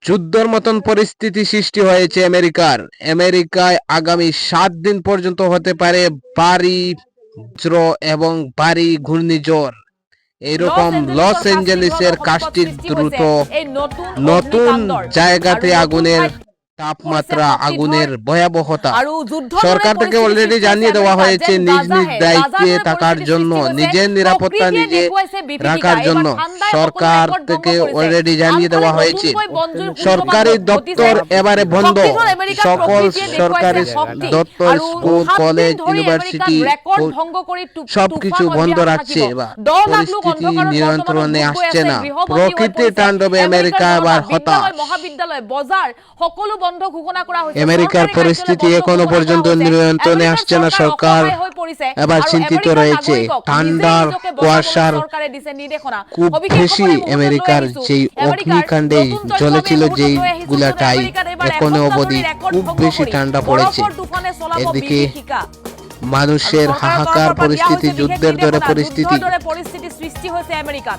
যুদ্ধের মতন পরিস্থিতি সৃষ্টি হয়েছে আমেরিকায় আগামী 7 দিন পর্যন্ত হতে পারে ভারী বজ্র এবং ভারী ঘূর্ণিঝড়। এরকম লস অ্যাঞ্জেলেসের কাশটির দ্রুত নতুন জায়গাতে আগুনের তাপমাত্রা, আগুনের ভয়াবহতা। সরকার থেকে অলরেডি জানিয়ে দেওয়া হয়েছে নিজ নিজ দায়িত্বে থাকার জন্য, নিজের নিরাপত্তা নিজে রাখার জন্য সরকার থেকে অলরেডি জানিয়ে দেওয়া হয়েছে। সরকারি দপ্তর এবারে বন্ধ, সকল সরকারি দপ্তর, স্কুল, কলেজ, ইউনিভার্সিটি সবকিছু বন্ধ রাখছে। পরিস্থিতি নিয়ন্ত্রণে আসছে না। প্রকৃতির তাণ্ডবে আমেরিকা আবার হতাশ। মহাবিদ্যালয়, বাজার সকলো বন্ধ ঘোষণা করা হয়েছে। আমেরিকার পরিস্থিতি এখনো পর্যন্ত নিয়ন্ত্রণে আসছে না। সরকার এবার চিন্তিত রয়েছে। ঠান্ডার কুয়াশার খুব বেশি আমেরিকার যেই অগ্নিকাণ্ডে জ্বলেছিল যেইগুলাটাই এখনো অবধি খুব বেশি ঠান্ডা পড়েছে। এদিকে মানুষের হাহাকার পরিস্থিতি, যুদ্ধের দরে পরিস্থিতি সৃষ্টি হয়েছে আমেরিকার।